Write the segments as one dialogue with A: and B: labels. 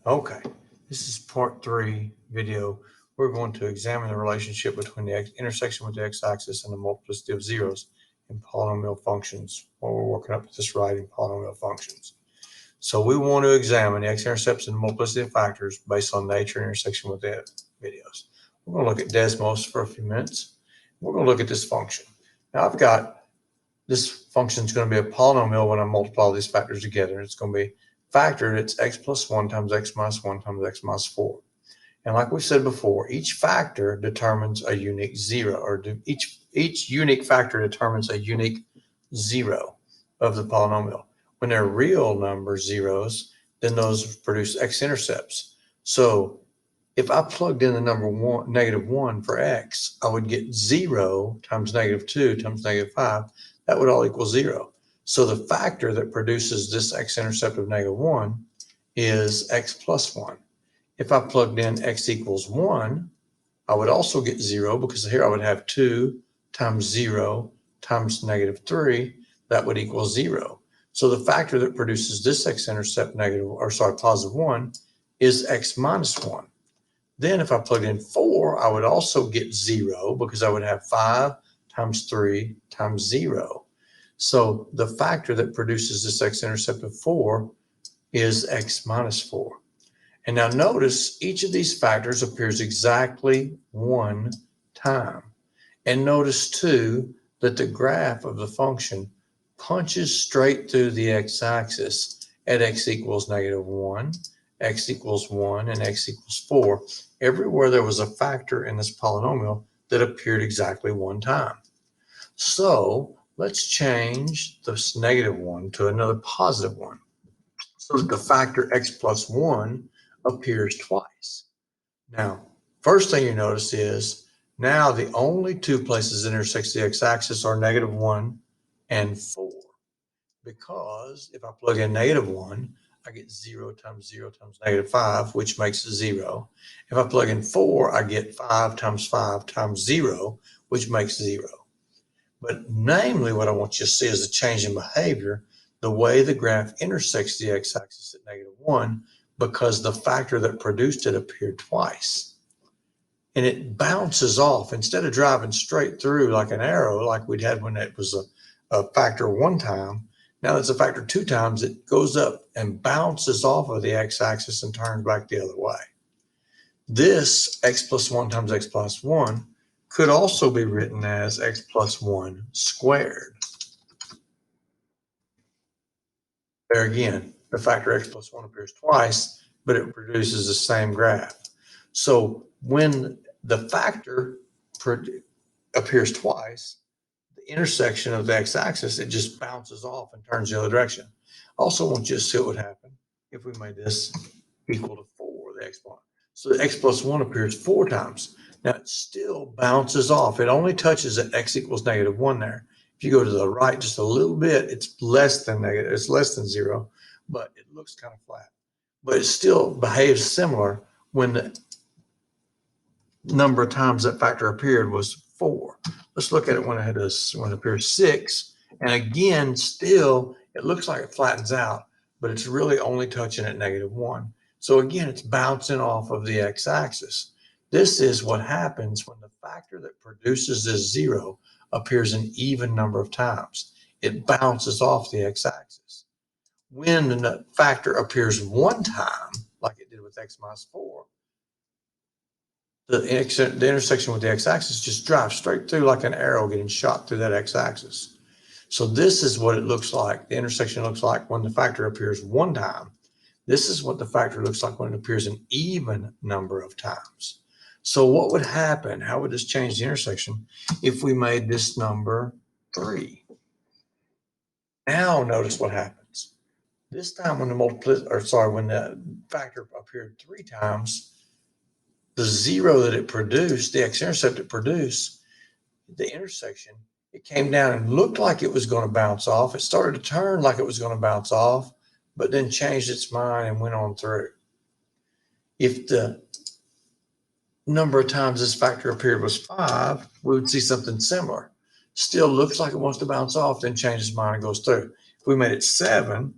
A: Okay, this is part 3 video. We're going to examine the relationship between the intersection with the x-axis and the multiplicity of zeros in polynomial functions while we're working up to this right in polynomial functions. So we want to examine the x-intercepts and the multiplicity of factors based on nature and intersection with the videos. We're going to look at Desmos for a few minutes. We're going to look at this function. Now I've got this function is going to be a polynomial when I multiply all these factors together. It's going to be factored. It's x plus 1 times x minus 1 times x minus 4. And like we said before, each factor determines a unique zero, or each unique factor determines a unique zero of the polynomial. When they're real number zeros, then those produce x-intercepts. So if I plugged in the number -1 for x, I would get 0 times -2 times -5. That would all equal 0. So the factor that produces this x-intercept of -1 is x plus 1. If I plugged in x equals 1, I would also get 0 because here I would have 2 times 0 times -3. That would equal 0. So the factor that produces this x-intercept positive 1 is x minus 1. Then if I plugged in 4, I would also get 0 because I would have 5 times 3 times 0. So the factor that produces this x-intercept of 4 is x minus 4. And now notice each of these factors appears exactly one time. And notice too that the graph of the function punches straight through the x-axis at x equals -1, x equals 1, and x equals 4. Everywhere there was a factor in this polynomial that appeared exactly one time. So let's change this -1 to another positive 1 so that the factor x plus 1 appears twice. Now, first thing you notice is now the only two places that intersect the x-axis are -1 and 4. Because if I plug in -1, I get 0 times 0 times -5, which makes 0. If I plug in 4, I get 5 times 5 times 0, which makes 0. But namely, what I want you to see is a change in behavior, the way the graph intersects the x-axis at -1, because the factor that produced it appeared twice. And it bounces off. Instead of driving straight through like an arrow, like we'd had when it was a factor one time, now it's a factor two times, it goes up and bounces off of the x-axis and turns back the other way. This x plus 1 times x plus 1 could also be written as x plus 1 squared. There again, the factor x plus 1 appears twice, but it produces the same graph. So when the factor appears twice, the intersection of the x-axis, it just bounces off and turns the other direction. Also want you to see what would happen if we made this equal to 4, the exponent. So the x plus 1 appears 4 times. Now it still bounces off. It only touches at x equals -1 there. If you go to the right just a little bit, it's less than negative. It's less than 0, but it looks kind of flat. But it still behaves similar when the number of times that factor appeared was 4. Let's look at it when it appears 6. And again, still, it looks like it flattens out, but it's really only touching at -1. So again, it's bouncing off of the x-axis. This is what happens when the factor that produces this 0 appears an even number of times. It bounces off the x-axis. When the factor appears one time, like it did with x minus 4, the intersection with the x-axis just drives straight through like an arrow getting shot through that x-axis. So this is what it looks like. The intersection looks like when the factor appears one time. This is what the factor looks like when it appears an even number of times. So what would happen? How would this change the intersection if we made this number 3? Now notice what happens. This time when the factor appeared 3 times, the 0 that it produced, the x-intercept it produced, the intersection, it came down and looked like it was going to bounce off. It started to turn like it was going to bounce off, but then changed its mind and went on through. If the number of times this factor appeared was 5, we would see something similar. Still looks like it wants to bounce off, then changes its mind and goes through. If we made it 7,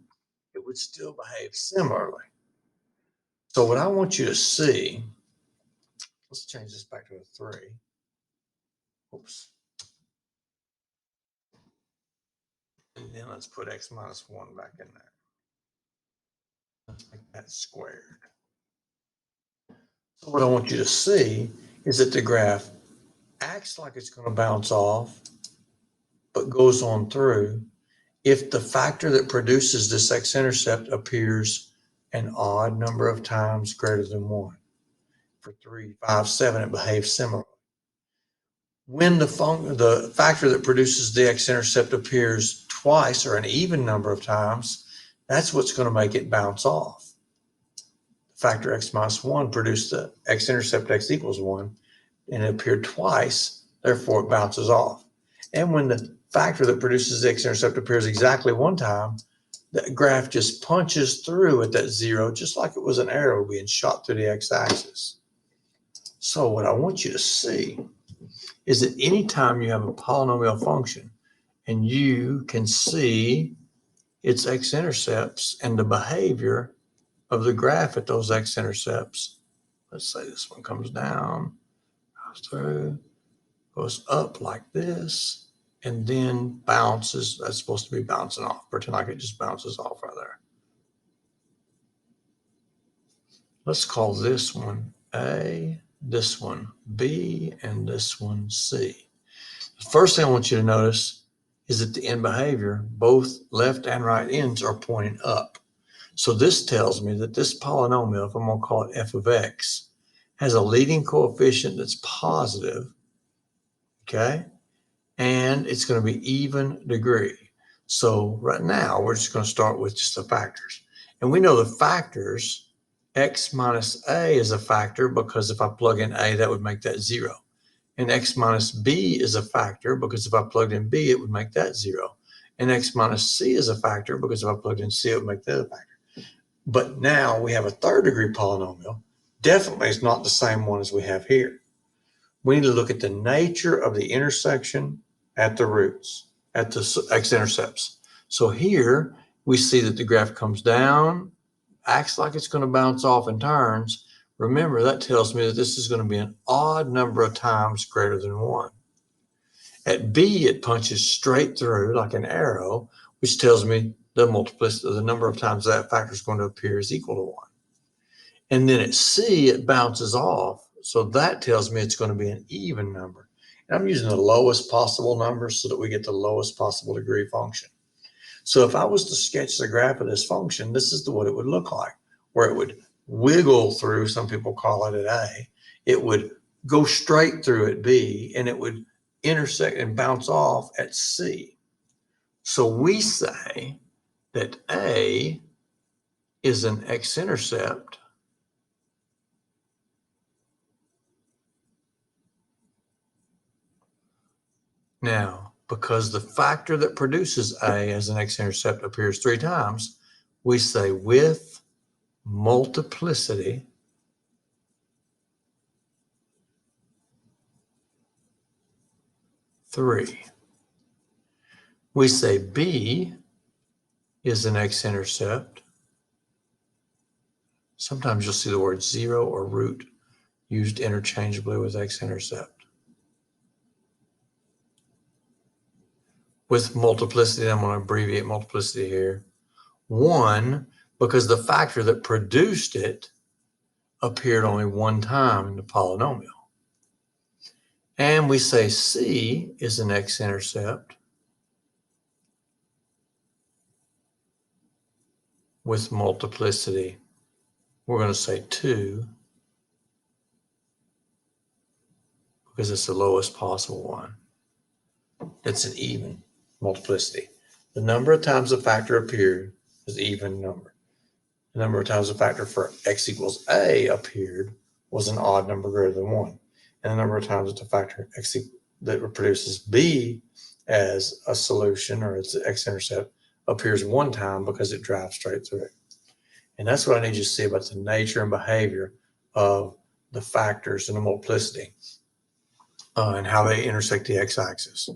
A: it would still behave similarly. So what I want you to see, let's change this back to a 3. Oops. And then let's put x minus 1 back in there. Let's make that squared. So what I want you to see is that the graph acts like it's going to bounce off, but goes on through if the factor that produces this x-intercept appears an odd number of times greater than 1. For 3, 5, 7, it behaves similarly. When the factor that produces the x-intercept appears twice or an even number of times, that's what's going to make it bounce off. The factor x minus 1 produced the x-intercept x equals 1, and it appeared twice, therefore it bounces off. And when the factor that produces the x-intercept appears exactly 1 time, the graph just punches through at that 0, just like it was an arrow being shot through the x-axis. So what I want you to see is that anytime you have a polynomial function and you can see its x-intercepts and the behavior of the graph at those x-intercepts, let's say this one comes down, goes through, goes up like this, and then bounces. That's supposed to be bouncing off. Pretend like it just bounces off right there. Let's call this one A, this one B, and this one C. The first thing I want you to notice is that the end behavior, both left and right ends, are pointing up. So this tells me that this polynomial, if I'm going to call it f of x, has a leading coefficient that's positive, okay? And it's going to be even degree. So right now, we're just going to start with just the factors. And we know the factors, x minus a is a factor because if I plug in a, that would make that 0. And x minus b is a factor because if I plugged in b, it would make that 0. And x minus c is a factor because if I plugged in c, it would make that a factor. But now we have a third degree polynomial. Definitely it's not the same one as we have here. We need to look at the nature of the intersection at the roots, at the x-intercepts. So here we see that the graph comes down, acts like it's going to bounce off and turns. Remember, that tells me that this is going to be an odd number of times greater than 1. At B, it punches straight through like an arrow, which tells me the multiplicity, the number of times that factor is going to appear is equal to 1. And then at C, it bounces off. So that tells me it's going to be an even number. And I'm using the lowest possible number so that we get the lowest possible degree function. So if I was to sketch the graph of this function, this is what it would look like, where it would wiggle through, some people call it at A, it would go straight through at B, and it would intersect and bounce off at C. So we say that A is an x-intercept now, because the factor that produces A as an x-intercept appears 3 times, we say with multiplicity, three. We say B is an x-intercept. Sometimes you'll see the word 0 or root used interchangeably with x-intercept. With multiplicity, I'm going to abbreviate multiplicity here. 1, because the factor that produced it appeared only 1 time in the polynomial. And we say C is an x-intercept with multiplicity. We're going to say 2 because it's the lowest possible one. It's an even multiplicity. The number of times the factor appeared is an even number. The number of times the factor for x equals a appeared was an odd number greater than 1. And the number of times that the factor x that produces b as a solution, or its x-intercept, appears 1 time because it drives straight through it. And that's what I need you to see about the nature and behavior of the factors and the multiplicity and how they intersect the x-axis.